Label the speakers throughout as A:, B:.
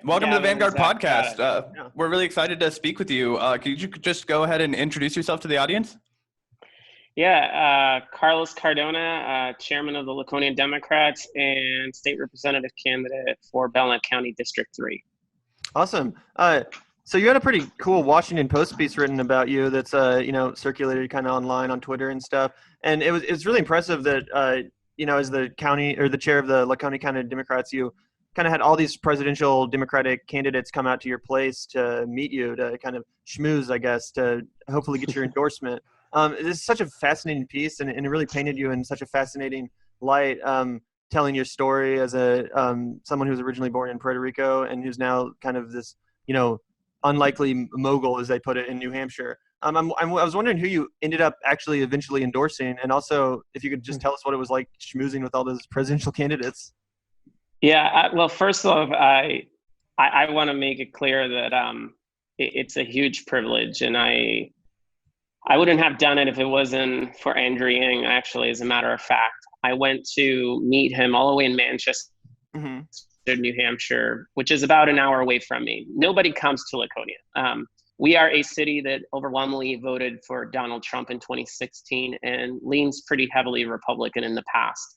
A: Welcome to the Vanguard
B: Zach,
A: podcast.
B: yeah.
A: We're really excited to speak with you. Could you just go ahead and introduce yourself to the audience?
B: Carlos Cardona, chairman of the Laconia Democrats and state representative candidate for Belknap County District 3.
C: Awesome. So you had a pretty cool Washington Post piece written about you that's circulated kind of online on Twitter and stuff. And it's really impressive that as the county or the chair of the Laconia County Democrats, you kind of had all these presidential Democratic candidates come out to your place to meet you, to kind of schmooze, I guess, to hopefully get your endorsement. This is such a fascinating piece, and it really painted you in such a fascinating light, telling your story as a someone who was originally born in Puerto Rico and who's now kind of this, unlikely mogul, as they put it, in New Hampshire. I was wondering who you ended up actually eventually endorsing, and also if you could just tell us what it was like schmoozing with all those presidential candidates.
B: Yeah, well, first off, I want to make it clear that it's a huge privilege, and I wouldn't have done it if it wasn't for Andrew Yang. Actually, as a matter of fact, I went to meet him all the way in Manchester, New Hampshire, which is about an hour away from me. Nobody comes to Laconia. We are a city that overwhelmingly voted for Donald Trump in 2016 and leans pretty heavily Republican in the past.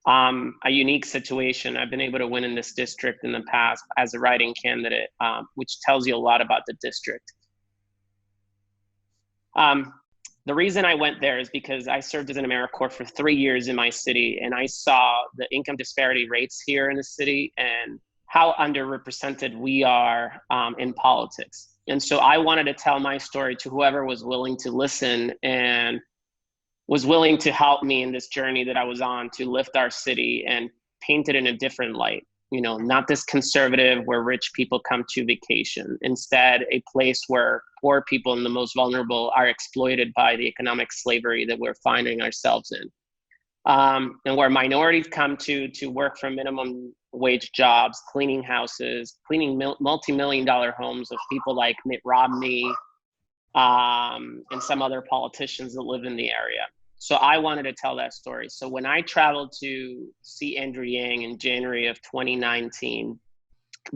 B: A unique situation. I've been able to win in this district in the past as a write-in candidate, which tells you a lot about the district. The reason I went there is because I served as an AmeriCorps for 3 years in my city, and I saw the income disparity rates here in the city and how underrepresented we are in politics. And so I wanted to tell my story to whoever was willing to listen and was willing to help me in this journey that I was on to lift our city and paint it in a different light. Not this conservative where rich people come to vacation. Instead, a place where poor people and the most vulnerable are exploited by the economic slavery that we're finding ourselves in. And where minorities come to work for minimum wage jobs, cleaning houses, cleaning multi-million-dollar homes of people like Mitt Romney and some other politicians that live in the area. So I wanted to tell that story. So when I traveled to see Andrew Yang in January of 2019,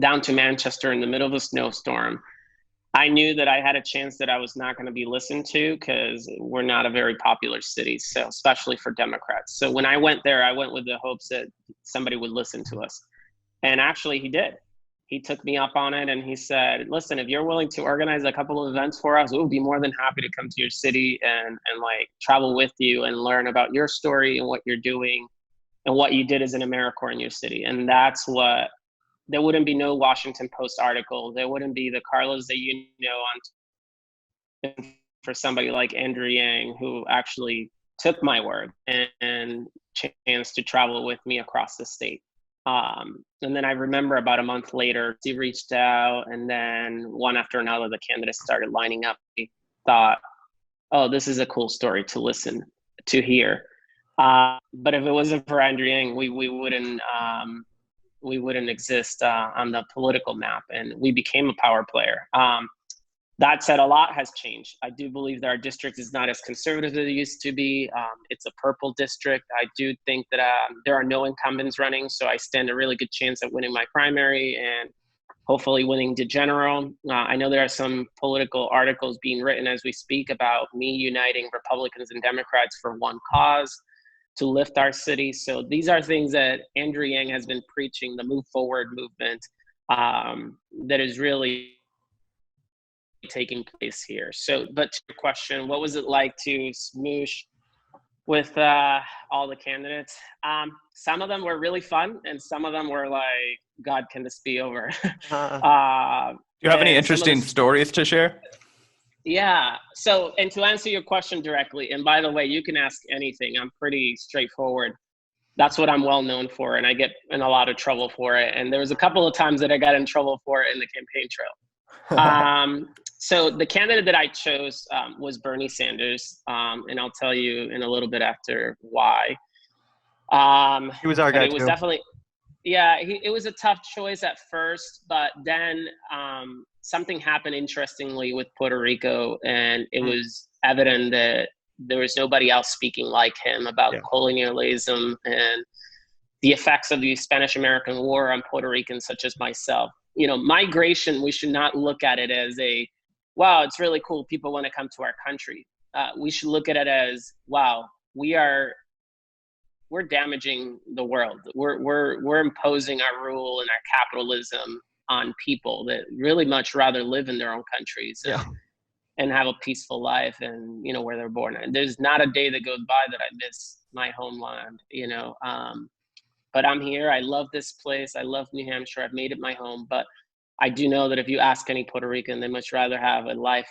B: down to Manchester in the middle of a snowstorm, I knew that I had a chance that I was not going to be listened to because we're not a very popular city, so especially for Democrats. So when I went there, I went with the hopes that somebody would listen to us. And actually he did. He took me up on it and he said, listen, if you're willing to organize a couple of events for us, we'll be more than happy to come to your city and travel with you and learn about your story and what you're doing and what you did as an AmeriCorps in your city. And that's what, there wouldn't be no Washington Post article. There wouldn't be the Carlos that on for somebody like Andrew Yang, who actually took my word and chance to travel with me across the state. And then I remember about a month later, he reached out, and then one after another, the candidates started lining up. We thought, oh, this is a cool story to listen to hear. But if it wasn't for Andrew Yang, we wouldn't exist on the political map, and we became a power player. That said, a lot has changed. I do believe that our district is not as conservative as it used to be. It's a purple district. I do think that there are no incumbents running, so I stand a really good chance at winning my primary and hopefully winning the general. I know there are some political articles being written as we speak about me uniting Republicans and Democrats for one cause to lift our city. So these are things that Andrew Yang has been preaching, the Move Forward movement, that is really taking place here. So, but to your question, what was it like to smoosh with all the candidates? Some of them were really fun, and some of them were like, God, can this be over?
A: Do you have any interesting stories to share?
B: Yeah. So, and to answer your question directly, and by the way, you can ask anything. I'm pretty straightforward. That's what I'm well known for, and I get in a lot of trouble for it. And there was a couple of times that I got in trouble for it in the campaign trail. So the candidate that I chose was Bernie Sanders, and I'll tell you in a little bit after why.
C: He was our guy too.
B: It was definitely, yeah, it was a tough choice at first, but then something happened interestingly with Puerto Rico, and it was evident that there was nobody else speaking like him about colonialism and the effects of the Spanish-American War on Puerto Ricans such as myself. migration, we should not look at it as wow, it's really cool, people want to come to our country. We should look at it as, wow, we're damaging the world. We're imposing our rule and our capitalism on people that really much rather live in their own countries and have a peaceful life and, where they're born. And there's not a day that goes by that I miss my homeland, but I'm here. I love this place. I love New Hampshire. I've made it my home, but I do know that if you ask any Puerto Rican, they much rather have a life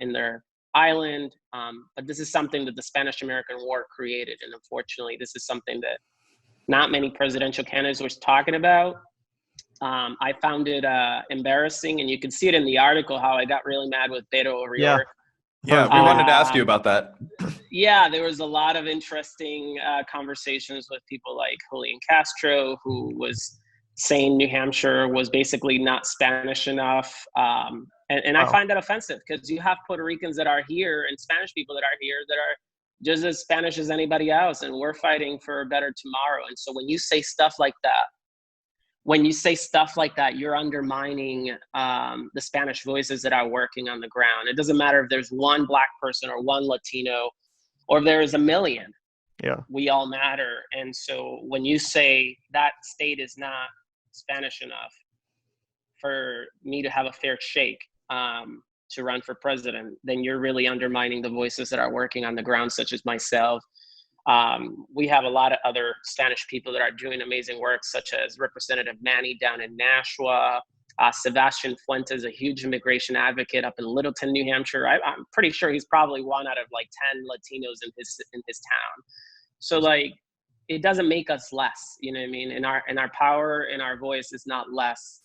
B: in their island. But this is something that the Spanish-American War created. And unfortunately, this is something that not many presidential candidates were talking about. I found it embarrassing, and you can see it in the article how I got really mad with Beto O'Rourke.
A: Yeah, we wanted to ask you about that.
B: Yeah, there was a lot of interesting conversations with people like Julian Castro, who was saying New Hampshire was basically not Spanish enough. And I find that offensive, because you have Puerto Ricans that are here and Spanish people that are here that are just as Spanish as anybody else, and we're fighting for a better tomorrow. And so when you say stuff like that, you're undermining the Spanish voices that are working on the ground. It doesn't matter if there's one Black person or one Latino, or if there is a million.
C: Yeah,
B: we all matter. And so when you say that state is not Spanish enough for me to have a fair shake to run for president, then you're really undermining the voices that are working on the ground, such as myself. We have a lot of other Spanish people that are doing amazing work, such as Representative Manny down in Nashua. Sebastian Fuentes, a huge immigration advocate up in Littleton, New Hampshire. I'm pretty sure he's probably one out of like 10 Latinos in his town. So like, it doesn't make us less, you know what I mean? And our power and our voice is not less.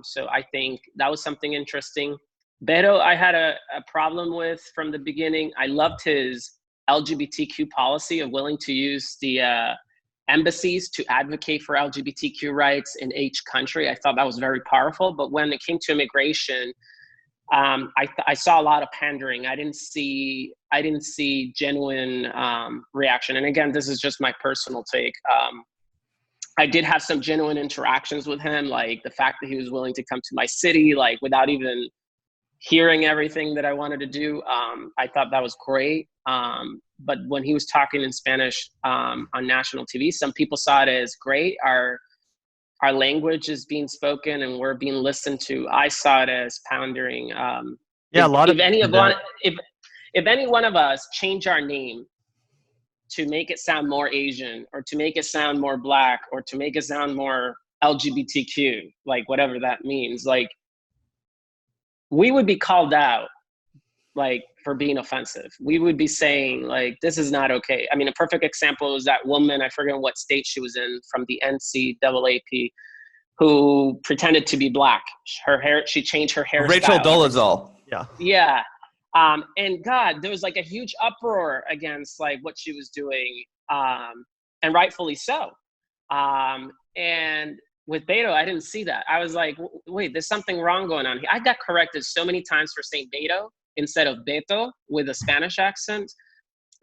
B: So I think that was something interesting. Beto, I had a problem with from the beginning. I loved his LGBTQ policy of willing to use the embassies to advocate for LGBTQ rights in each country. I thought that was very powerful. But when it came to immigration, I saw a lot of pandering. I didn't see genuine reaction. And again, this is just my personal take. I did have some genuine interactions with him, like the fact that he was willing to come to my city, like without even hearing everything that I wanted to do. I thought that was great. But when he was talking in Spanish on national TV, some people saw it as great. Our language is being spoken and we're being listened to. I saw it as pandering. If any one of us change our name to make it sound more Asian, or to make it sound more Black, or to make it sound more LGBTQ, like whatever that means, like we would be called out, like for being offensive. We would be saying like, this is not okay. I mean, a perfect example is that woman, I forget what state she was in, from the NCAAP, who pretended to be Black. She changed her hairstyle.
A: Rachel Dolezal.
C: yeah.
B: Yeah. And God, there was like a huge uproar against like what she was doing, and rightfully so. And with Beto, I didn't see that. I was like, wait, there's something wrong going on here. I got corrected so many times for saying Beto instead of Beto with a Spanish accent.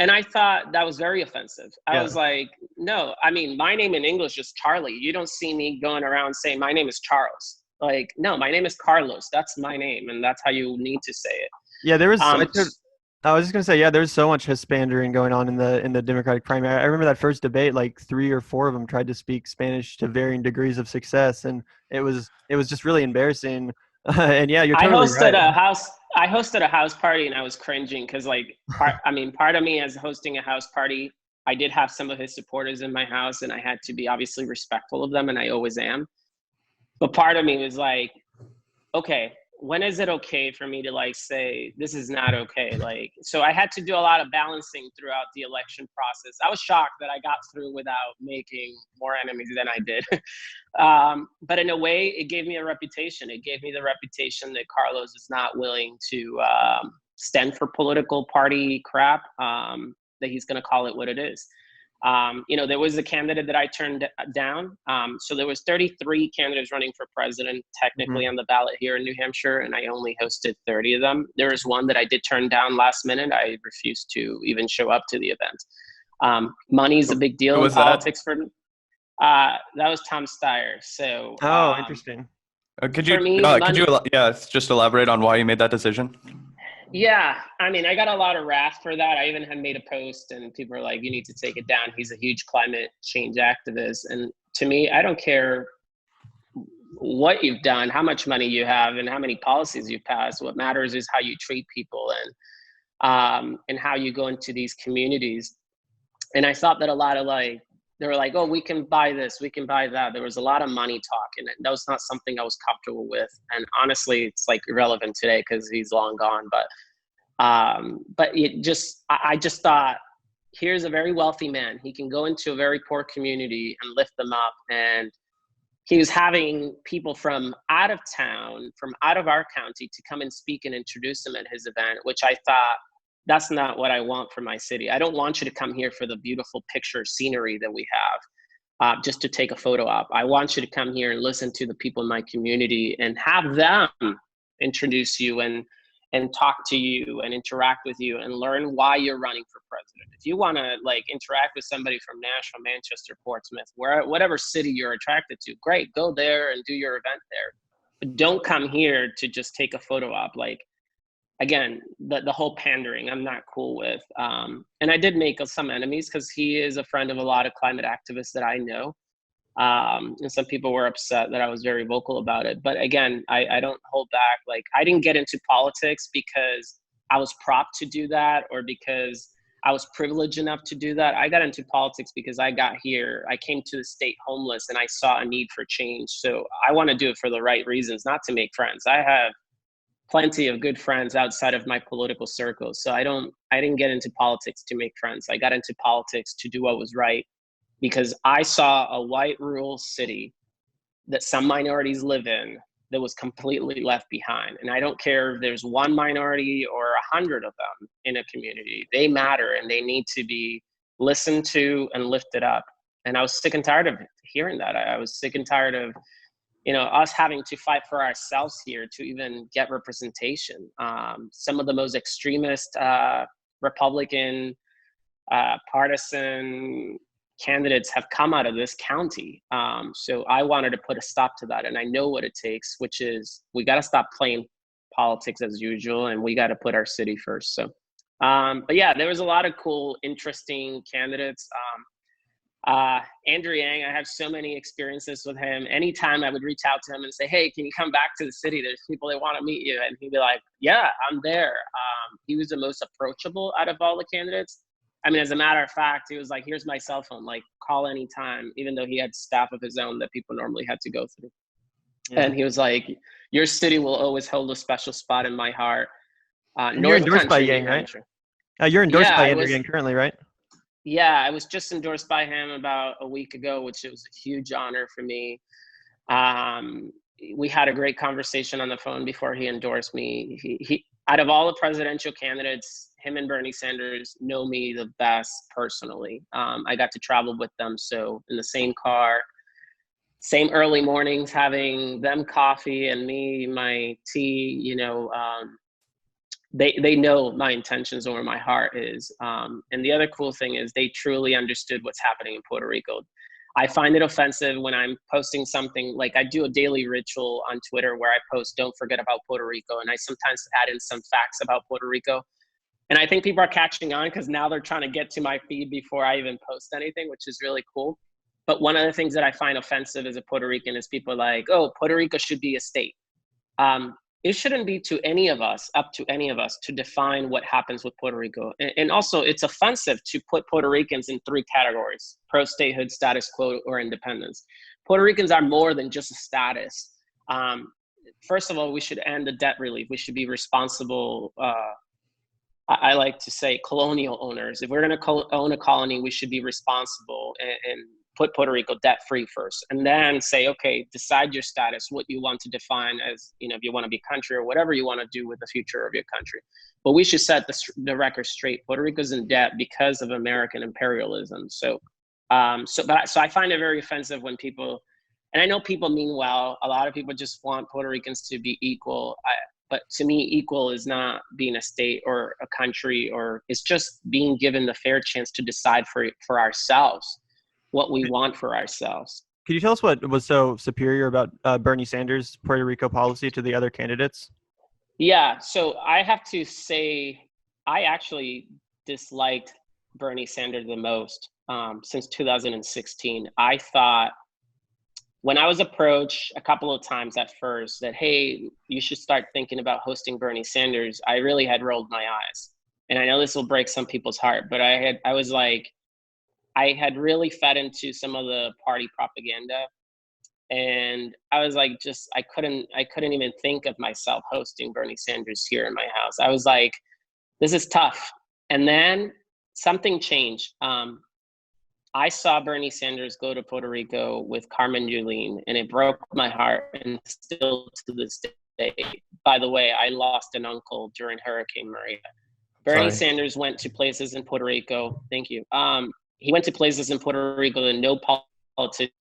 B: And I thought that was very offensive. I was like, no, I mean, my name in English is Charlie. You don't see me going around saying my name is Charles. Like, no, my name is Carlos. That's my name. And that's how you need to say it.
C: Yeah, there was. I was just gonna say, there's so much Hispandering going on in the Democratic primary. I remember that first debate, like 3 or 4 of them tried to speak Spanish to varying degrees of success, and it was just really embarrassing. And yeah, you're totally right.
B: I hosted a house party, and I was cringing because, like, part of me as hosting a house party, I did have some of his supporters in my house, and I had to be obviously respectful of them, and I always am. But part of me was like, okay, when is it okay for me to like say this is not okay? Like, so I had to do a lot of balancing throughout the election process. I was shocked that I got through without making more enemies than I did. But in a way, it gave me a reputation. It gave me the reputation that Carlos is not willing to stand for political party crap, that he's going to call it what it is. There was a candidate that I turned down. So there was 33 candidates running for president, technically on the ballot here in New Hampshire, and I only hosted 30 of them. There was one that I did turn down last minute. I refused to even show up to the event. Money's a big deal in politics for me. That was Tom Steyer. So
C: interesting.
B: For me, money,
A: just elaborate on why you made that decision?
B: yeah, I mean, I got a lot of wrath for that. I even had made a post and people were like, you need to take it down. He's a huge climate change activist. And to me, I don't care what you've done, how much money you have, and how many policies you've passed. What matters is how you treat people and how you go into these communities. And I thought that a lot of they were like, oh, we can buy this, we can buy that. There was a lot of money talk, and that was not something I was comfortable with. And honestly, it's like irrelevant today because he's long gone. But I just thought, here's a very wealthy man. He can go into a very poor community and lift them up. And he was having people from out of town, from out of our county, to come and speak and introduce him at his event, which I thought, that's not what I want for my city. I don't want you to come here for the beautiful picture scenery that we have, just to take a photo op. I want you to come here and listen to the people in my community and have them introduce you and talk to you and interact with you and learn why you're running for president. If you want to interact with somebody from Nashville, Manchester, Portsmouth, whatever city you're attracted to, great, go there and do your event there. But don't come here to just take a photo op. Again, the whole pandering, I'm not cool with. And I did make some enemies because he is a friend of a lot of climate activists that I know. And some people were upset that I was very vocal about it. But again, I don't hold back. I didn't get into politics because I was propped to do that or because I was privileged enough to do that. I got into politics because I got here. I came to the state homeless and I saw a need for change. So I want to do it for the right reasons, not to make friends. I have plenty of good friends outside of my political circles. So I didn't get into politics to make friends. I got into politics to do what was right because I saw a white rural city that some minorities live in that was completely left behind. And I don't care if there's one minority or 100 of them in a community. They matter and they need to be listened to and lifted up. And I was sick and tired of hearing that. I was sick and tired of us having to fight for ourselves here to even get representation. Some of the most extremist Republican partisan candidates have come out of this county. So I wanted to put a stop to that. And I know what it takes, which is we got to stop playing politics as usual and we got to put our city first. So, but yeah, there was a lot of cool, interesting candidates. Andrew Yang, I have so many experiences with him. Anytime I would reach out to him and say, hey, can you come back to the city? There's people that want to meet you. And he'd be like, yeah, I'm there. He was the most approachable out of all the candidates. I mean, as a matter of fact, he was like, here's my cell phone, call anytime, even though he had staff of his own that people normally had to go through. Yeah. And he was like, your city will always hold a special spot in my heart.
C: You're endorsed by Yang, right? You're endorsed by Andrew Yang currently, right?
B: Yeah, I was just endorsed by him about a week ago, which was a huge honor for me. We had a great conversation on the phone before he endorsed me. He out of all the presidential candidates, him and Bernie Sanders know me the best personally. I got to travel with them. So in the same car, same early mornings, having them coffee and me, my tea, they know my intentions and where my heart is. And the other cool thing is they truly understood what's happening in Puerto Rico. I find it offensive when I'm posting something, I do a daily ritual on Twitter where I post, don't forget about Puerto Rico. And I sometimes add in some facts about Puerto Rico. And I think people are catching on because now they're trying to get to my feed before I even post anything, which is really cool. But one of the things that I find offensive as a Puerto Rican is people like, oh, Puerto Rico should be a state. It shouldn't be up to any of us to define what happens with Puerto Rico. And also it's offensive to put Puerto Ricans in three categories: pro-statehood, status quo, or independence. Puerto Ricans are more than just a status. First of all, we should end the debt relief. We should be responsible. I like to say colonial owners. If we're going to own a colony, we should be responsible and put Puerto Rico debt free first, and then say, okay, decide your status, what you want to define as, if you want to be a country or whatever you want to do with the future of your country. But we should set the record straight. Puerto Rico's in debt because of American imperialism. So I find it very offensive when people, and I know people mean well, a lot of people just want Puerto Ricans to be equal. But to me, equal is not being a state or a country, or it's just being given the fair chance to decide for ourselves what we want for ourselves.
C: Could you tell us what was so superior about Bernie Sanders' Puerto Rico policy to the other candidates?
B: Yeah, so I have to say, I actually disliked Bernie Sanders the most since 2016. I thought when I was approached a couple of times at first that, hey, you should start thinking about hosting Bernie Sanders, I really had rolled my eyes. And I know this will break some people's heart, but I was like, I had really fed into some of the party propaganda. And I was like, I couldn't even think of myself hosting Bernie Sanders here in my house. I was like, this is tough. And then something changed. I saw Bernie Sanders go to Puerto Rico with Carmen Yulín, and it broke my heart. And still to this day, by the way, I lost an uncle during Hurricane Maria. Bernie Sanders went to places in Puerto Rico. Thank you. He went to places in Puerto Rico that no politician,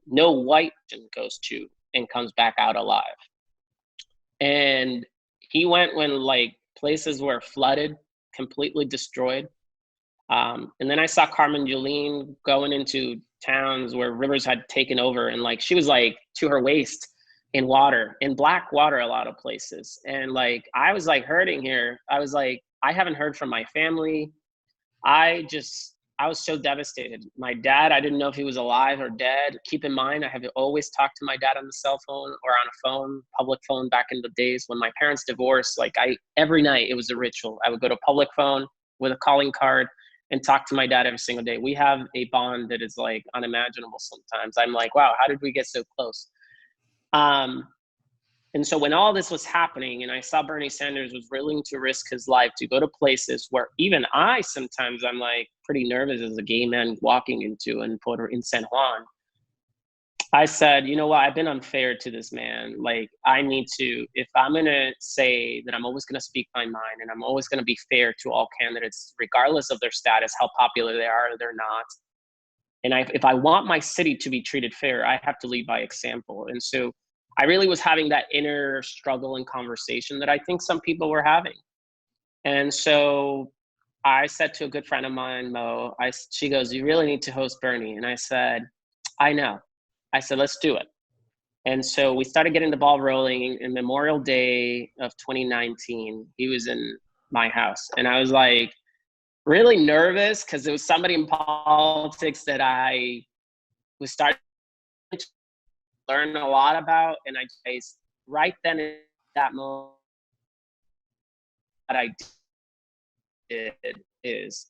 B: no white person goes to and comes back out alive. And he went when like places were flooded, completely destroyed. And then I saw Carmen Yulín going into towns where rivers had taken over, and like she was like to her waist in water, in black water, a lot of places. And like I was like hurting here. I was like, I haven't heard from my family. I was so devastated. My dad, I didn't know if he was alive or dead. Keep in mind, I have always talked to my dad on the cell phone or on a phone, public phone back in the days when my parents divorced. Like every night it was a ritual. I would go to public phone with a calling card and talk to my dad every single day. We have a bond that is like unimaginable sometimes. I'm like, wow, how did we get so close? And so when all this was happening and I saw Bernie Sanders was willing to risk his life to go to places where even I sometimes I'm like pretty nervous as a gay man walking into in San Juan, I said, you know what, I've been unfair to this man. Like I need to, if I'm gonna say that I'm always gonna speak my mind and I'm always gonna be fair to all candidates, regardless of their status, how popular they are or they're not. And if I want my city to be treated fair, I have to lead by example. And so I really was having that inner struggle and conversation that I think some people were having. And so I said to a good friend of mine, Mo, she goes, you really need to host Bernie. And I said, I know. I said, let's do it. And so we started getting the ball rolling. In Memorial Day of 2019, he was in my house. And I was like really nervous because it was somebody in politics that I was starting to learn a lot about. And I just, right then in that moment, what I did is,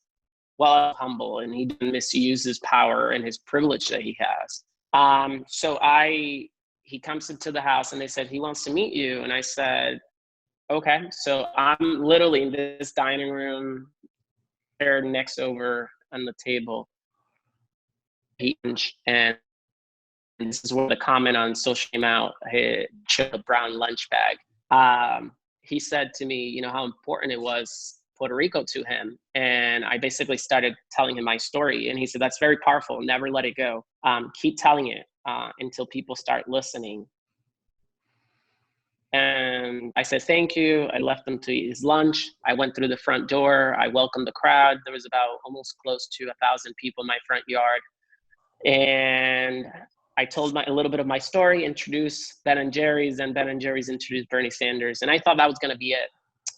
B: well, I'm humble and he didn't misuse his power and his privilege that he has. He comes into the house and they said, he wants to meet you. And I said, okay. So I'm literally in this dining room, chair next over on the table. And this is where the comment on social came out, hey, a brown lunch bag. He said to me, you know, how important it was Puerto Rico to him. And I basically started telling him my story. And he said, that's very powerful. Never let it go. Keep telling it until people start listening. And I said, thank you. I left him to eat his lunch. I went through the front door. I welcomed the crowd. There was about almost close to 1,000 people in my front yard. And I told a little bit of my story, introduced Ben and Jerry's, and Ben and Jerry's introduced Bernie Sanders. And I thought that was going to be it.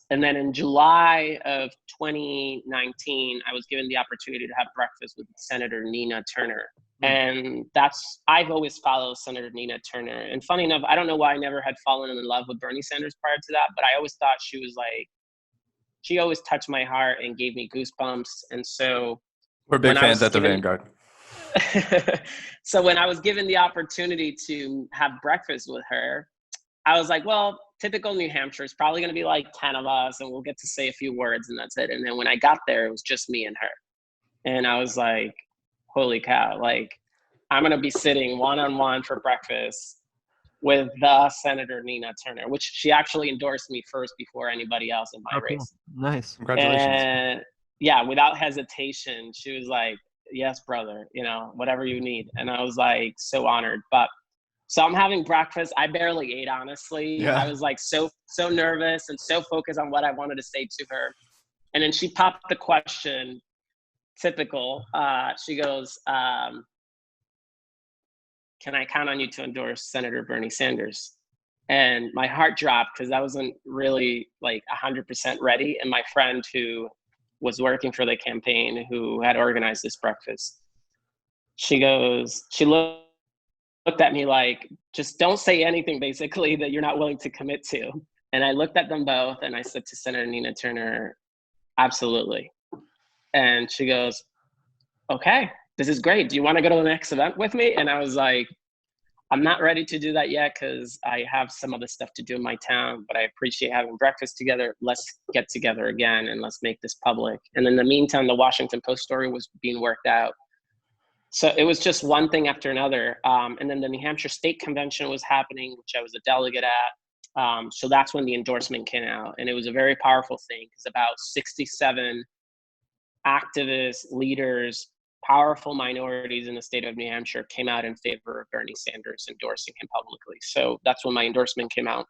B: And then in July of 2019, I was given the opportunity to have breakfast with Senator Nina Turner. And I've always followed Senator Nina Turner. And funny enough, I don't know why I never had fallen in love with Bernie Sanders prior to that, but I always thought she always touched my heart and gave me goosebumps. And so
A: we're big fans at the Vanguard.
B: So when I was given the opportunity to have breakfast with her, I was like, well, typical New Hampshire, it's probably going to be like 10 of us and we'll get to say a few words and that's it. And then when I got there, it was just me and her. And I was like, holy cow, like I'm going to be sitting one-on-one for breakfast with the Senator Nina Turner, which she actually endorsed me first before anybody else in my race.
C: Cool. Nice.
A: Congratulations.
B: And yeah, without hesitation, she was like, yes, brother, you know, whatever you need. And I was like, so honored. So I'm having breakfast. I barely ate, honestly. Yeah. I was like so nervous and so focused on what I wanted to say to her. And then she popped the question, typical. She goes, can I count on you to endorse Senator Bernie Sanders? And my heart dropped because I wasn't really like 100% ready. And my friend who was working for the campaign, who had organized this breakfast, she looked at me like, just don't say anything basically that you're not willing to commit to. And I looked at them both and I said to Senator Nina Turner, absolutely. And she goes, okay, this is great. Do you want to go to the next event with me? And I was like, I'm not ready to do that yet because I have some other stuff to do in my town, but I appreciate having breakfast together. Let's get together again and let's make this public. And in the meantime, the Washington Post story was being worked out. So it was just one thing after another. And then the New Hampshire State Convention was happening, which I was a delegate at. So that's when the endorsement came out. And it was a very powerful thing because about 67 activists, leaders, powerful minorities in the state of New Hampshire came out in favor of Bernie Sanders endorsing him publicly. So that's when my endorsement came out.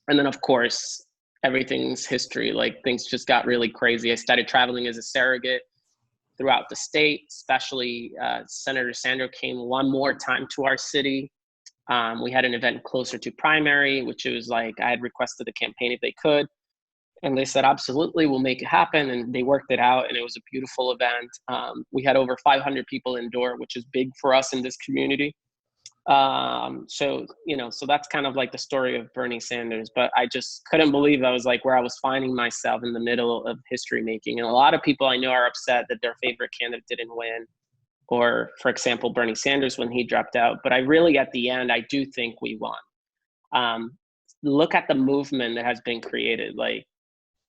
B: And then, of course, everything's history. Like, things just got really crazy. I started traveling as a surrogate throughout the state, especially Senator Sanders came one more time to our city. We had an event closer to primary, which was like, I had requested the campaign if they could. And they said, absolutely, we'll make it happen. And they worked it out, and it was a beautiful event. We had over 500 people indoor, which is big for us in this community. So that's kind of like the story of Bernie Sanders. But I just couldn't believe I was like where I was finding myself in the middle of history making. And a lot of people I know are upset that their favorite candidate didn't win. Or, for example, Bernie Sanders when he dropped out. But I really, at the end, I do think we won. Look at the movement that has been created. Like,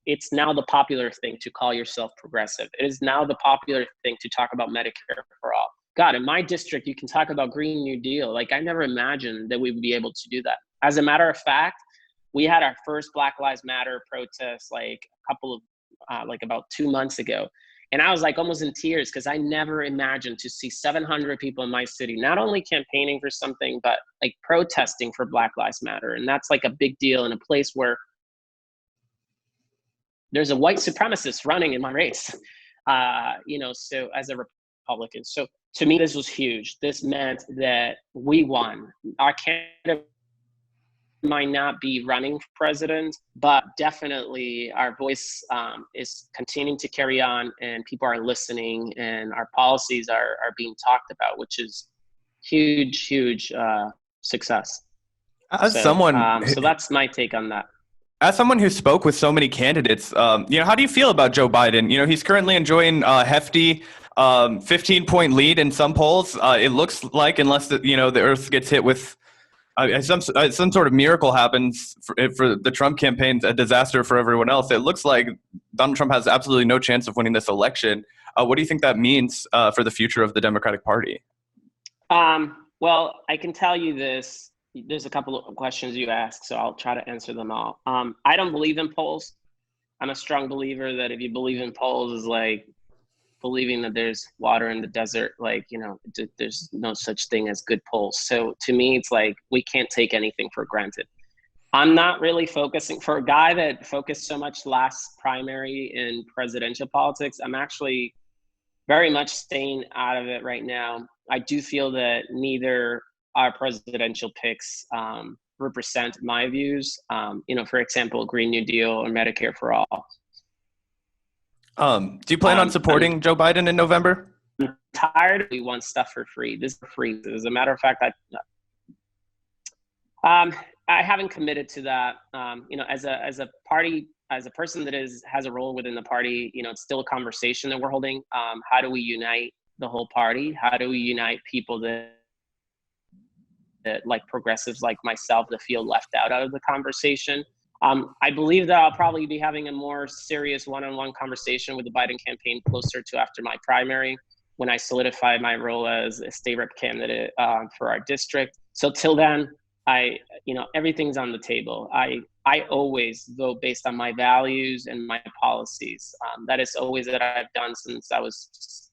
B: it's now the popular thing to call yourself progressive. It is now the popular thing to talk about Medicare for all. God, in my district, you can talk about Green New Deal. Like, I never imagined that we would be able to do that. As a matter of fact, we had our first Black Lives Matter protest about 2 months ago. And I was like almost in tears because I never imagined to see 700 people in my city, not only campaigning for something, but like protesting for Black Lives Matter. And that's like a big deal in a place where there's a white supremacist running in my race, so as a Republican. So to me, this was huge. This meant that we won. Our candidate might not be running for president, but definitely our voice is continuing to carry on, and people are listening, and our policies are being talked about, which is huge success. So that's my take on that.
A: As someone who spoke with so many candidates, how do you feel about Joe Biden? He's currently enjoying a hefty 15-point lead in some polls. It looks like, unless the Earth gets hit with some sort of miracle happens for the Trump campaign, a disaster for everyone else. It looks like Donald Trump has absolutely no chance of winning this election. What do you think that means for the future of the Democratic Party?
B: Well, I can tell you this. There's a couple of questions you asked, so I'll try to answer them all. I don't believe in polls. I'm a strong believer that if you believe in polls is like believing that there's water in the desert. Like, there's no such thing as good polls. So to me, it's like we can't take anything for granted. I'm not really focusing, for a guy that focused so much last primary in presidential politics, I'm actually very much staying out of it right now. I do feel that neither our presidential picks represent my views. For example, Green New Deal or Medicare for all.
A: Do you plan on supporting Joe Biden in November?
B: I'm tired. We want stuff for free. This is free. As a matter of fact, I haven't committed to that. As a party, as a person that has a role within the party, it's still a conversation that we're holding. How do we unite the whole party? How do we unite people that like progressives like myself that feel left out of the conversation? I believe that I'll probably be having a more serious one-on-one conversation with the Biden campaign closer to after my primary, when I solidify my role as a state rep candidate for our district. So till then, everything's on the table. I always go based on my values and my policies. That is always that I've done since I was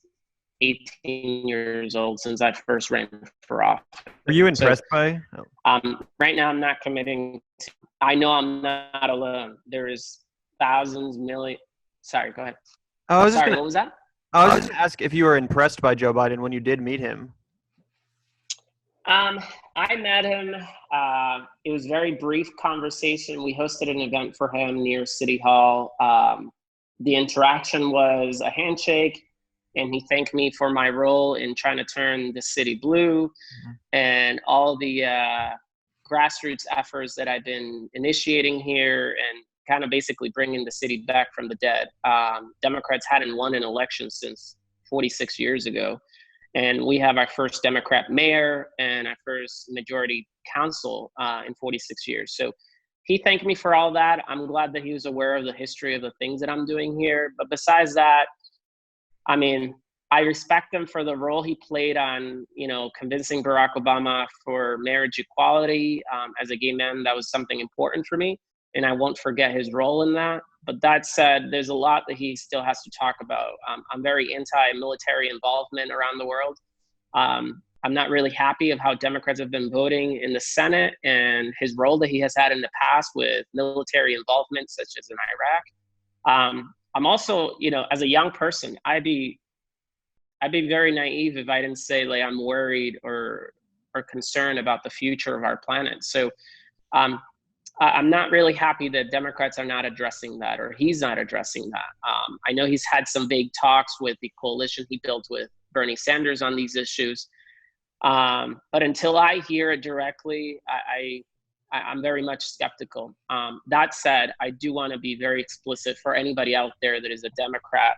B: 18 years old, since I first ran for office.
C: Are you impressed by?
B: Right now, I'm not committing to. I know I'm not alone. There is thousands, millions. Sorry, go ahead.
C: What was
B: just that?
C: I was just going to ask if you were impressed by Joe Biden when you did meet him.
B: I met him. It was a very brief conversation. We hosted an event for him near City Hall. The interaction was a handshake, and he thanked me for my role in trying to turn the city blue and all the grassroots efforts that I've been initiating here and kind of basically bringing the city back from the dead. Democrats hadn't won an election since 46 years ago. And we have our first Democrat mayor and our first majority council in 46 years. So he thanked me for all that. I'm glad that he was aware of the history of the things that I'm doing here. But besides that, I mean, I respect him for the role he played on, convincing Barack Obama for marriage equality. As a gay man, that was something important for me, and I won't forget his role in that. But that said, there's a lot that he still has to talk about. I'm very anti-military involvement around the world. I'm not really happy of how Democrats have been voting in the Senate and his role that he has had in the past with military involvement, such as in Iraq. I'm also, as a young person, I'd be very naive if I didn't say like I'm worried or concerned about the future of our planet. So I'm not really happy that Democrats are not addressing that, or he's not addressing that. I know he's had some vague talks with the coalition he built with Bernie Sanders on these issues. But until I hear it directly, I'm very much skeptical. That said, I do want to be very explicit for anybody out there that is a Democrat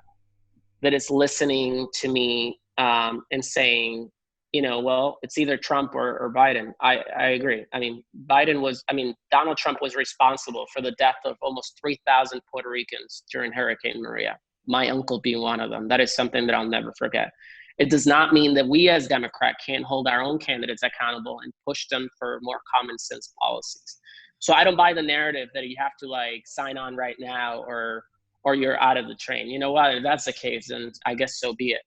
B: that is listening to me and saying, well, it's either Trump or Biden. I agree. I mean, Donald Trump was responsible for the death of almost 3,000 Puerto Ricans during Hurricane Maria, my uncle being one of them. That is something that I'll never forget. It does not mean that we as Democrats can't hold our own candidates accountable and push them for more common sense policies. So I don't buy the narrative that you have to like sign on right now or you're out of the train. You know what? If that's the case, then I guess so be it.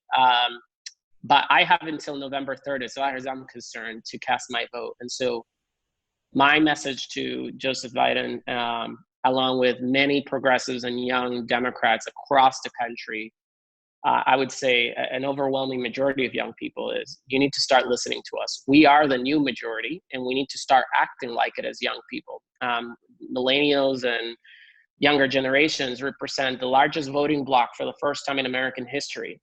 B: But I have until November 3rd, as far as I'm concerned, to cast my vote. And so my message to Joseph Biden, along with many progressives and young Democrats across the country, I would say an overwhelming majority of young people is you need to start listening to us. We are the new majority, and we need to start acting like it as young people. Millennials and younger generations represent the largest voting bloc for the first time in American history,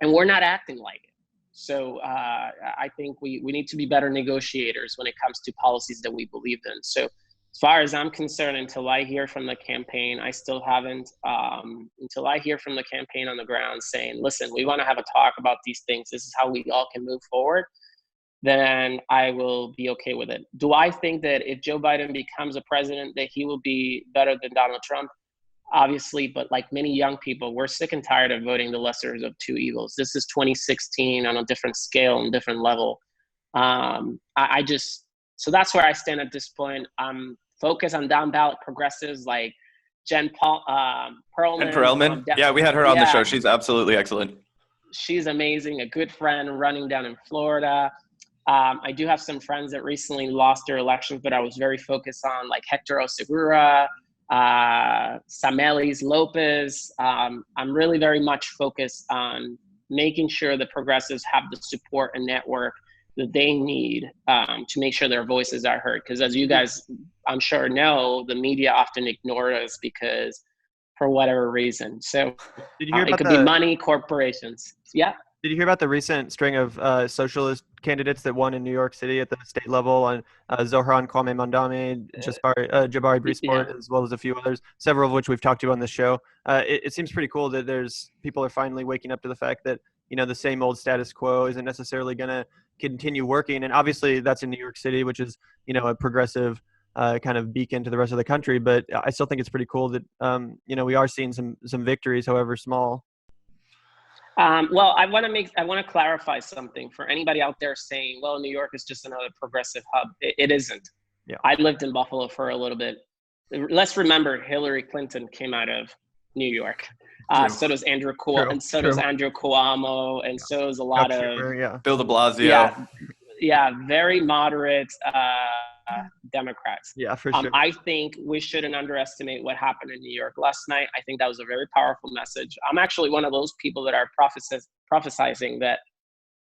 B: and we're not acting like it. So I think we need to be better negotiators when it comes to policies that we believe in. So as far as I'm concerned, until I hear from the campaign, I still haven't, until I hear from the campaign on the ground saying, listen, we want to have a talk about these things, this is how we all can move forward, then I will be okay with it. Do I think that if Joe Biden becomes a president, that he will be better than Donald Trump? Obviously, but like many young people, we're sick and tired of voting the lesser of two evils. This is 2016 on a different scale and different level. So that's where I stand at this point. I'm focused on down ballot progressives like Jen Perlman.
A: And Perelman. Yeah, we had her on the show. She's absolutely excellent.
B: She's amazing, a good friend running down in Florida. I do have some friends that recently lost their elections, but I was very focused on like Hector Osegura, Samelis Lopez. I'm really very much focused on making sure that progressives have the support and network that they need to make sure their voices are heard. Because as you guys, I'm sure know, the media often ignore us because for whatever reason. So
C: Did you hear about
B: it could be money, corporations. Yeah.
C: Did you hear about the recent string of socialist candidates that won in New York City at the state level on Zohran Kwame Mandame, Jabari Brisport, as well as a few others, several of which we've talked to on the show? It seems pretty cool that people are finally waking up to the fact that, the same old status quo isn't necessarily going to continue working. And obviously that's in New York City, which is, a progressive kind of beacon to the rest of the country. But I still think it's pretty cool that, we are seeing some victories, however small.
B: Well, I want to clarify something for anybody out there saying, well, New York is just another progressive hub. It isn't. Yeah. I lived in Buffalo for a little bit. Let's remember Hillary Clinton came out of New York. So does Andrew Cuomo, and so does Andrew Cuomo, and so does a lot of
A: Bill de Blasio.
B: Yeah, very moderate Democrats.
C: Yeah, for sure.
B: I think we shouldn't underestimate what happened in New York last night. I think that was a very powerful message. I'm actually one of those people that are prophesizing that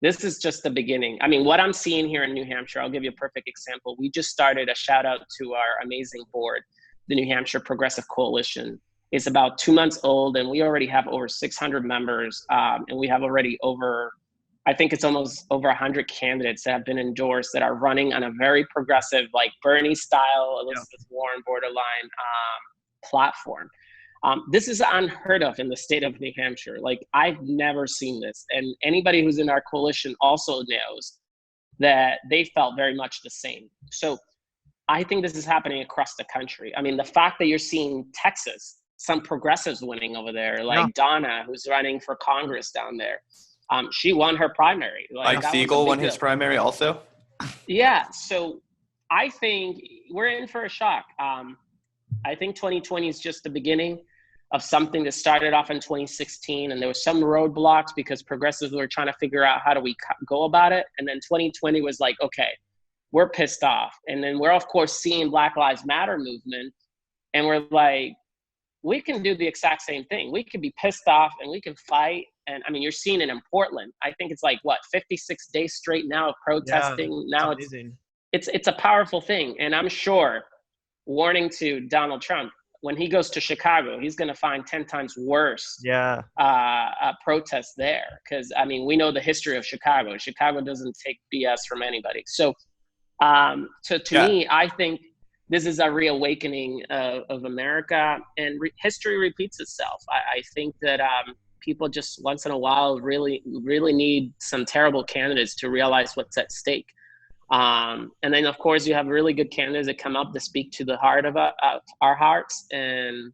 B: This is just the beginning. I mean, what I'm seeing here in New Hampshire, I'll give you a perfect example. We just started a shout out to our amazing board, the New Hampshire Progressive Coalition. It's about 2 months old, and we already have over 600 members. And we have already I think it's almost over 100 candidates that have been endorsed that are running on a very progressive, like Bernie style, Elizabeth Warren borderline platform. This is unheard of in the state of New Hampshire. Like, I've never seen this. And anybody who's in our coalition also knows that they felt very much the same. So I think this is happening across the country. I mean, the fact that you're seeing Texas, some progressives winning over there, like Donna, who's running for Congress down there. She won her primary.
A: Mike Siegel won his primary also?
B: Yeah, so I think we're in for a shock. I think 2020 is just the beginning of something that started off in 2016, and there were some roadblocks because progressives were trying to figure out how do we go about it. And then 2020 was like, okay, we're pissed off. And then we're of course seeing Black Lives Matter movement, and we're like, we can do the exact same thing. We can be pissed off and we can fight. And I mean, you're seeing it in Portland. I think it's like 56 days straight now of protesting. Now it's a powerful thing. And I'm sure, warning to Donald Trump, when he goes to Chicago, he's going to find 10 times worse protests there. Because, I mean, we know the history of Chicago. Chicago doesn't take BS from anybody. So to me, I think this is a reawakening of America, and history repeats itself. I think that people just once in a while really need some terrible candidates to realize what's at stake. And then, of course, you have really good candidates that come up to speak to the heart of our hearts. And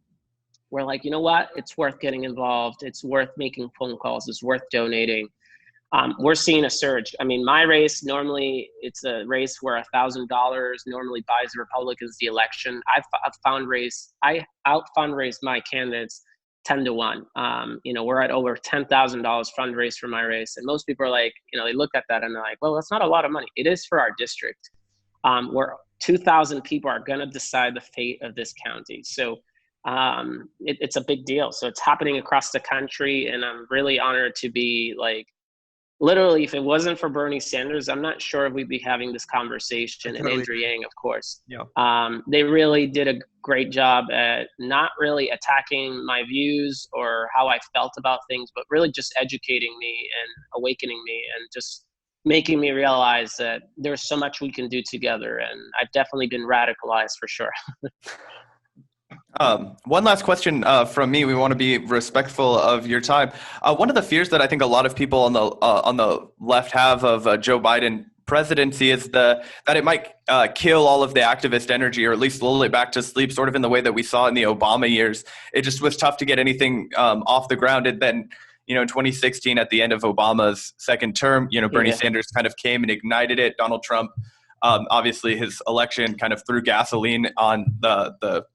B: we're like, you know what? It's worth getting involved. It's worth making phone calls. It's worth donating. We're seeing a surge. I mean, my race, normally it's a race where $1,000 normally buys the Republicans the election. I out fundraised my candidates 10 to 1. We're at over $10,000 fundraised for my race. And most people are like, they look at that and they're like, well, that's not a lot of money. It is for our district, where 2,000 people are going to decide the fate of this county. So it's a big deal. So it's happening across the country. And I'm really honored to be like, literally, if it wasn't for Bernie Sanders, I'm not sure if we'd be having this conversation. And Andrew Yang, of course. Yeah. They really did a great job at not really attacking my views or how I felt about things, but really just educating me and awakening me and just making me realize that there's so much we can do together. And I've definitely been radicalized for sure.
A: One last question from me. We want to be respectful of your time. One of the fears that I think a lot of people on the left have of Joe Biden presidency is that it might kill all of the activist energy, or at least lull it back to sleep, sort of in the way that we saw in the Obama years. It just was tough to get anything off the ground. And then, in 2016, at the end of Obama's second term, Bernie Sanders kind of came and ignited it. Donald Trump, obviously, his election kind of threw gasoline on the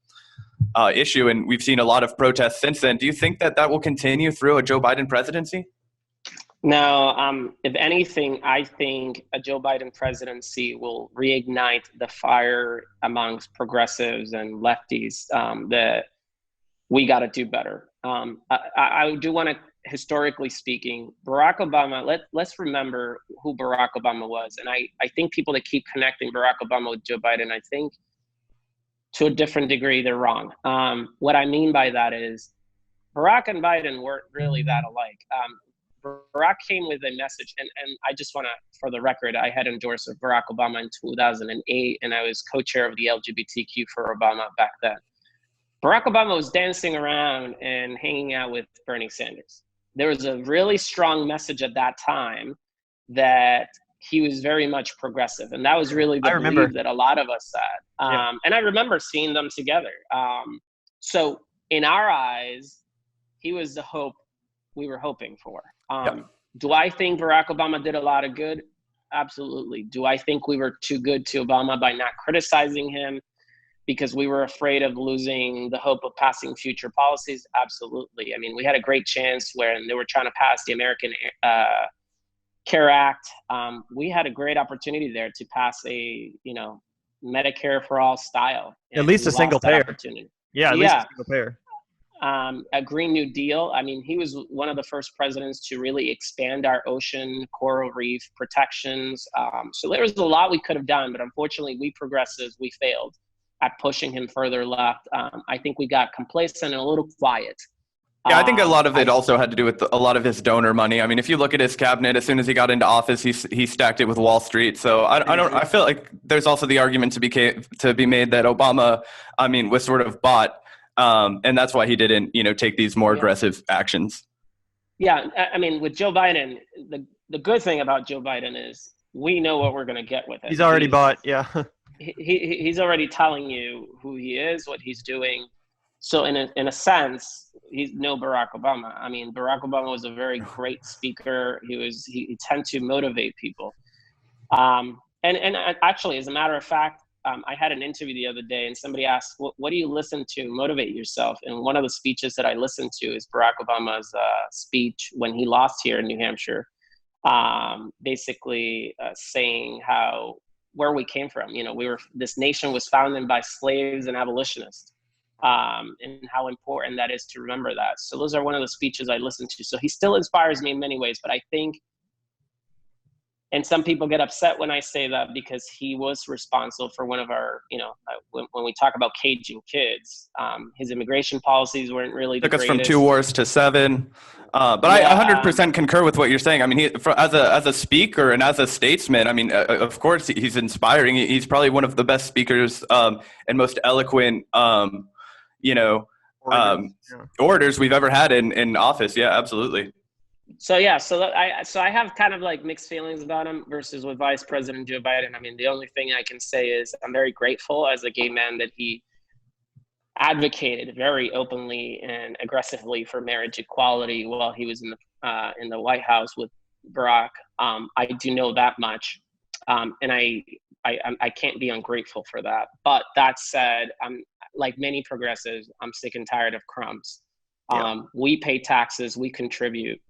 A: issue, and we've seen a lot of protests since then. Do you think that will continue through a Joe Biden presidency?
B: No, if anything, I think a Joe Biden presidency will reignite the fire amongst progressives and lefties that we got to do better. I do want to, historically speaking, Barack Obama, let's remember who Barack Obama was. And I think people that keep connecting Barack Obama with Joe Biden, I think to a different degree, they're wrong. What I mean by that is Barack and Biden weren't really that alike. Barack came with a message, and I just want to, for the record, I had endorsed Barack Obama in 2008, and I was co-chair of the LGBTQ for Obama back then. Barack Obama was dancing around and hanging out with Bernie Sanders. There was a really strong message at that time that he was very much progressive. And that was really the belief that a lot of us had. And I remember seeing them together. So in our eyes, he was the hope we were hoping for. Do I think Barack Obama did a lot of good? Absolutely. Do I think we were too good to Obama by not criticizing him because we were afraid of losing the hope of passing future policies? Absolutely. I mean, we had a great chance when they were trying to pass the American Care Act. We had a great opportunity there to pass a, Medicare for all style.
C: At least a single payer.
B: Opportunity.
C: Yeah, at least a single payer.
B: a Green New Deal. I mean, he was one of the first presidents to really expand our ocean, coral reef protections. So there was a lot we could have done, but unfortunately, we progressives, we failed at pushing him further left. I think we got complacent and a little quiet.
A: Yeah, I think a lot of it also had to do with a lot of his donor money. I mean, if you look at his cabinet, as soon as he got into office, he stacked it with Wall Street. So I feel like there's also the argument to be made that Obama, I mean, was sort of bought, and that's why he didn't, take these more aggressive actions.
B: Yeah, I mean, with Joe Biden, the good thing about Joe Biden is we know what we're going to get with it.
C: He's already bought, yeah.
B: He's already telling you who he is, what he's doing. So in a sense, he's no Barack Obama. I mean, Barack Obama was a very great speaker. He tended to motivate people. And actually, as a matter of fact, I had an interview the other day and somebody asked, what do you listen to motivate yourself? And one of the speeches that I listened to is Barack Obama's speech when he lost here in New Hampshire, basically saying where we came from. This nation was founded by slaves and abolitionists. And how important that is to remember that. So those are one of the speeches I listen to. So he still inspires me in many ways, but I think, and some people get upset when I say that because he was responsible for one of our, when we talk about caging kids, his immigration policies weren't really the greatest.
A: Took us from 2 wars to 7. But I 100% concur with what you're saying. I mean, as a speaker and as a statesman, I mean, of course, he's inspiring. He's probably one of the best speakers and most eloquent orators we've ever had in office. Yeah, absolutely.
B: So I have kind of like mixed feelings about him versus with Vice President Joe Biden. I mean, the only thing I can say is I'm very grateful as a gay man that he advocated very openly and aggressively for marriage equality while he was in the White House with Barack. I do know that much, and I can't be ungrateful for that. But that said, I'm like many progressives, I'm sick and tired of crumbs. We pay taxes, we contribute.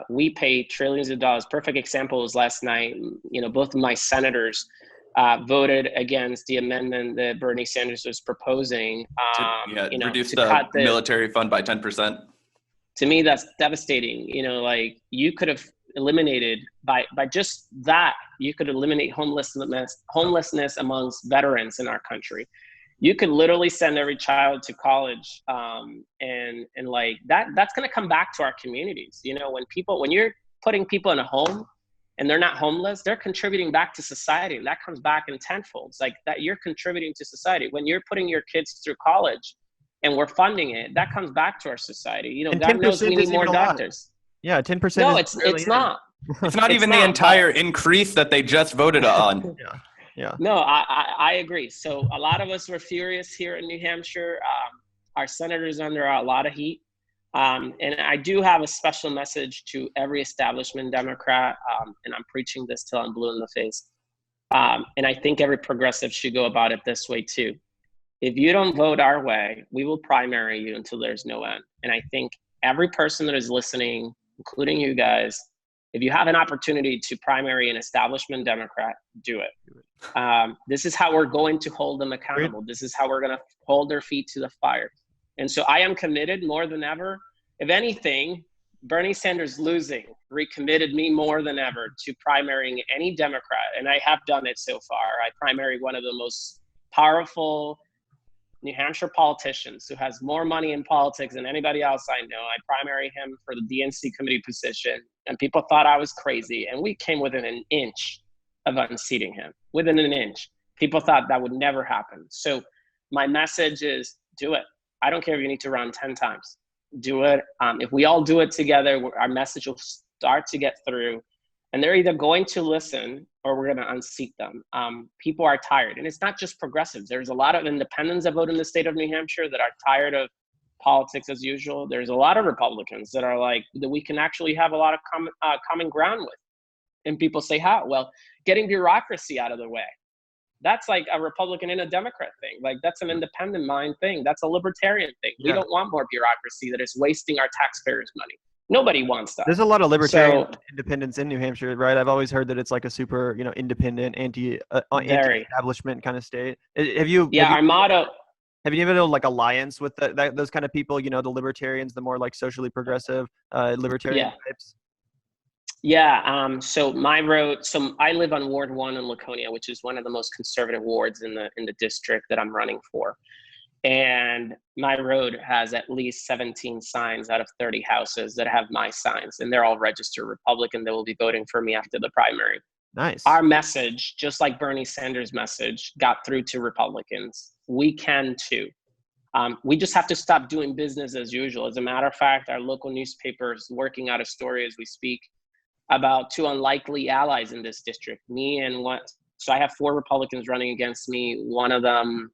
B: We pay trillions of dollars. Perfect example was last night. Both of my senators voted against the amendment that Bernie Sanders was proposing.
A: Reduce the military fund by 10%.
B: To me, that's devastating. Like you could have eliminated by just that. You could eliminate homelessness amongst veterans in our country. You could literally send every child to college, and like that's going to come back to our communities. When you're putting people in a home and they're not homeless, they're contributing back to society, and that comes back in tenfold. It's like that you're contributing to society. When you're putting your kids through college and we're funding it, that comes back to our society. God knows we need more doctors.
C: Yeah, 10%.
B: No, it's not.
A: It's not even the entire increase that they just voted on.
C: Yeah.
B: No, I agree. So a lot of us were furious here in New Hampshire. Our senators under a lot of heat. And I do have a special message to every establishment Democrat, and I'm preaching this till I'm blue in the face. And I think every progressive should go about it this way too. If you don't vote our way, we will primary you until there's no end. And I think every person that is listening, including you guys, if you have an opportunity to primary an establishment Democrat, do it. This is how we're going to hold them accountable. This is how we're going to hold their feet to the fire. And so I am committed more than ever. If anything, Bernie Sanders losing recommitted me more than ever to primarying any Democrat. And I have done it so far. I primary one of the most powerful New Hampshire politicians who has more money in politics than anybody else I know. I primary him for the DNC committee position, and people thought I was crazy. And we came within an inch of unseating him, within an inch. People thought that would never happen. So my message is do it. I don't care if you need to run 10 times. Do it. If we all do it together, our message will start to get through. And they're either going to listen or we're going to unseat them. People are tired. And it's not just progressives. There's a lot of independents that vote in the state of New Hampshire that are tired of politics as usual. There's a lot of Republicans that are like, that we can actually have a lot of common ground with. And people say, how? Well, getting bureaucracy out of the way. That's like a Republican and a Democrat thing. Like that's an independent mind thing. That's a libertarian thing. We don't want more bureaucracy that is wasting our taxpayers' money. Nobody wants that.
C: There's a lot of libertarian independents in New Hampshire, right? I've always heard that it's like a super, independent, anti-establishment kind of state. Have you?
B: Yeah, our motto.
C: Have you ever had like alliance with those kind of people? You know, the libertarians, the more like socially progressive libertarian
B: Yeah.
C: types.
B: Yeah. So I live on Ward 1 in Laconia, which is one of the most conservative wards in the district that I'm running for. And my road has at least 17 signs out of 30 houses that have my signs, and they're all registered Republican. They will be voting for me after the primary.
C: Nice.
B: Our message, just like Bernie Sanders' message, got through to Republicans. We can too. We just have to stop doing business as usual. As a matter of fact, our local newspaper is working out a story as we speak about two unlikely allies in this district, me and so I have 4 Republicans running against me. One of them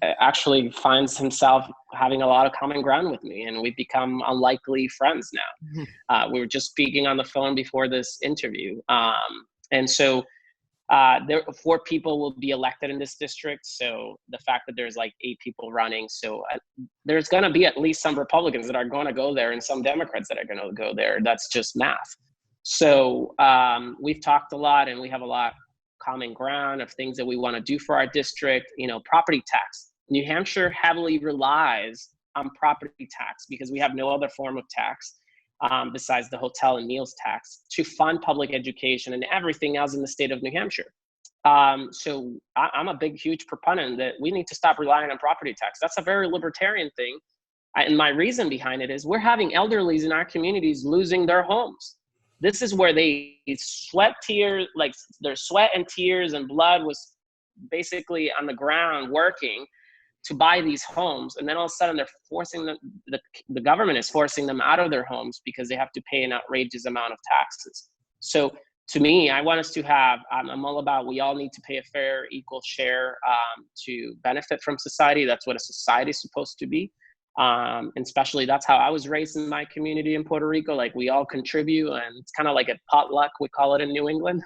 B: actually finds himself having a lot of common ground with me, and we've become unlikely friends now. We were just speaking on the phone before this interview. And so 4 people will be elected in this district. So the fact that there's like 8 people running, so there's going to be at least some Republicans that are going to go there and some Democrats that are going to go there. That's just math. So we've talked a lot, and we have a lot common ground of things that we want to do for our district. You know, property tax. New Hampshire heavily relies on property tax because we have no other form of tax besides the hotel and meals tax to fund public education and everything else in the state of New Hampshire. So I'm a big, huge proponent that we need to stop relying on property tax. That's a very libertarian thing. And my reason behind it is we're having elderlies in our communities losing their homes. This is where they sweat tears, like their sweat and tears and blood was basically on the ground working to buy these homes. And then all of a sudden they're forcing them, the government is forcing them out of their homes because they have to pay an outrageous amount of taxes. So to me, I want us to have, I'm all about, we all need to pay a fair, equal share to benefit from society. That's what a society is supposed to be. And especially that's how I was raised in my community in Puerto Rico. Like we all contribute, and it's kind of like a potluck, we call it in New England.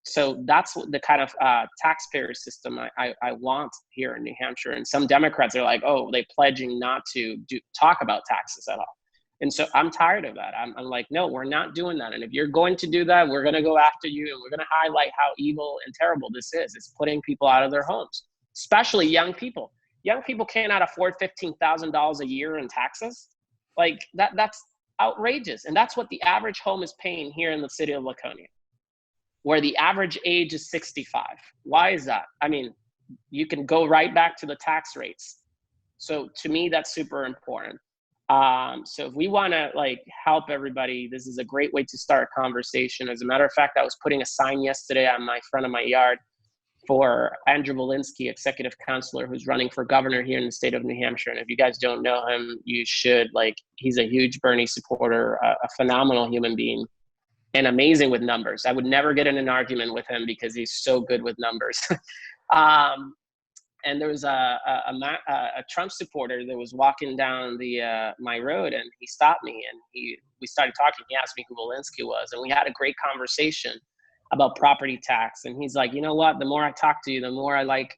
B: So that's the kind of taxpayer system I want here in New Hampshire. And some Democrats are like, oh, they're pledging not to talk about taxes at all. And so I'm tired of that. I'm like, no, we're not doing that. And if you're going to do that, we're going to go after you, and we're going to highlight how evil and terrible this is. It's putting people out of their homes, especially young people. Young people cannot afford $15,000 a year in taxes. Like that's outrageous. And that's what the average home is paying here in the city of Laconia, where the average age is 65. Why is that? I mean, you can go right back to the tax rates. So to me, that's super important. So if we want to like help everybody, this is a great way to start a conversation. As a matter of fact, I was putting a sign yesterday on my front of my yard for Andrew Volinsky, executive counselor, who's running for governor here in the state of New Hampshire. And if you guys don't know him, you should. Like, he's a huge Bernie supporter, a phenomenal human being, and amazing with numbers. I would never get in an argument with him because he's so good with numbers. And there was a Trump supporter that was walking down my road, and he stopped me, and we started talking. He asked me who Volinsky was, and we had a great conversation about property tax. And he's like, you know what? The more I talk to you, the more I like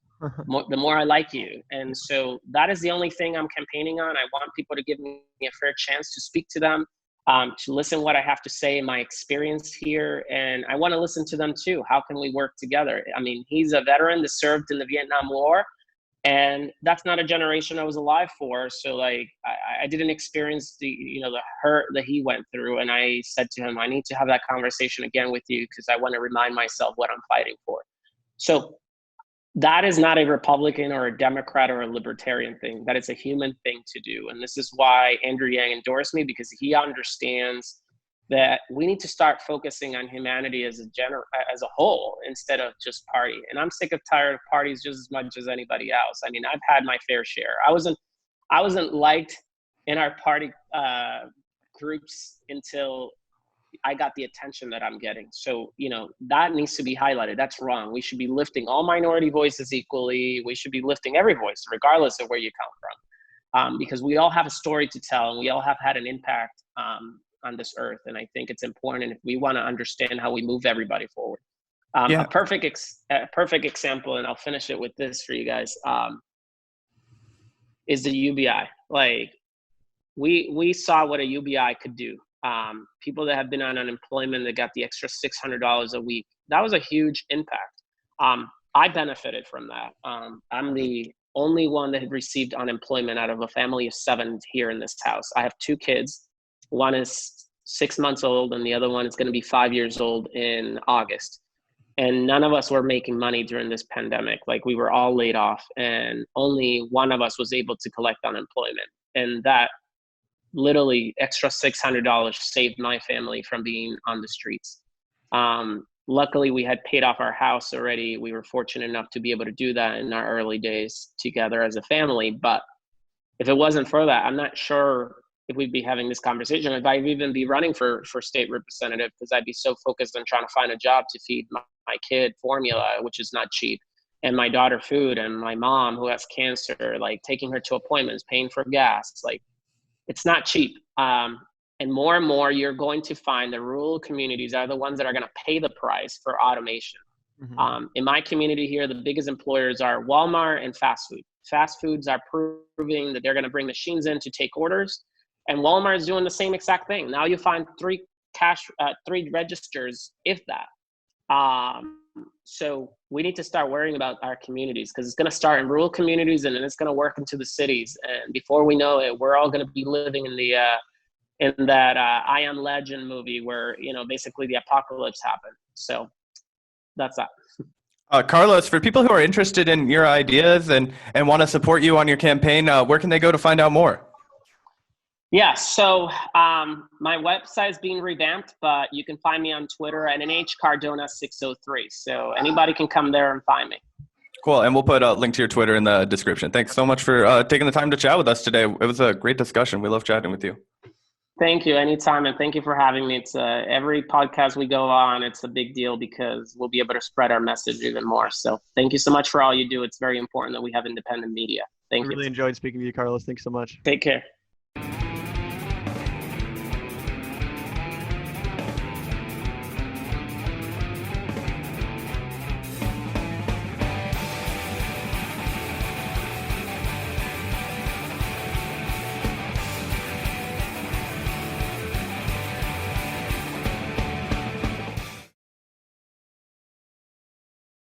B: you. And so that is the only thing I'm campaigning on. I want people to give me a fair chance to speak to them, to listen what I have to say, my experience here. And I want to listen to them too. How can we work together? I mean, he's a veteran that served in the Vietnam War, and that's not a generation I was alive for. So like, I didn't experience the hurt that he went through. And I said to him, I need to have that conversation again with you because I want to remind myself what I'm fighting for. So that is not a Republican or a Democrat or a libertarian thing. That is a human thing to do. And this is why Andrew Yang endorsed me, because he understands that we need to start focusing on humanity as a whole instead of just party. And I'm sick of tired of parties just as much as anybody else. I mean, I've had my fair share. I wasn't liked in our party groups until I got the attention that I'm getting. So, that needs to be highlighted. That's wrong. We should be lifting all minority voices equally. We should be lifting every voice, regardless of where you come from, because we all have a story to tell, and we all have had an impact on this earth. And I think it's important if we want to understand how we move everybody forward. A perfect example, and I'll finish it with this for you guys, is the UBI. Like, we saw what a UBI could do. People that have been on unemployment that got the extra $600 a week, that was a huge impact. I benefited from that. I'm the only one that had received unemployment out of a family of 7 here in this house. I have 2 kids. One is 6 months old and the other one is going to be 5 years old in August. And none of us were making money during this pandemic. Like, we were all laid off and only one of us was able to collect unemployment. And that literally extra $600 saved my family from being on the streets. Luckily, we had paid off our house already. We were fortunate enough to be able to do that in our early days together as a family. But if it wasn't for that, I'm not sure if we'd be having this conversation, if I'd even be running for state representative, because I'd be so focused on trying to find a job to feed my kid formula, which is not cheap, and my daughter food, and my mom who has cancer, like taking her to appointments, paying for gas. Like, it's not cheap. And more, you're going to find the rural communities are the ones that are going to pay the price for automation. Mm-hmm. In my community here, the biggest employers are Walmart and fast food. Fast foods are proving that they're going to bring machines in to take orders. And Walmart is doing the same exact thing. Now you find 3 registers, if that. So we need to start worrying about our communities, because it's going to start in rural communities and then it's going to work into the cities. And before we know it, we're all going to be living in the in that I Am Legend movie where, basically the apocalypse happened. So that's that.
A: Carlos, for people who are interested in your ideas and want to support you on your campaign, where can they go to find out more?
B: Yeah, so my website is being revamped, but you can find me on Twitter at NHCardona603. So anybody can come there and find me.
A: Cool, and we'll put a link to your Twitter in the description. Thanks so much for taking the time to chat with us today. It was a great discussion. We love chatting with you.
B: Thank you, anytime, and thank you for having me. It's every podcast we go on, it's a big deal because we'll be able to spread our message even more. So thank you so much for all you do. It's very important that we have independent media. Thank you.
C: I really enjoyed speaking to you, Carlos. Thanks so much.
B: Take care.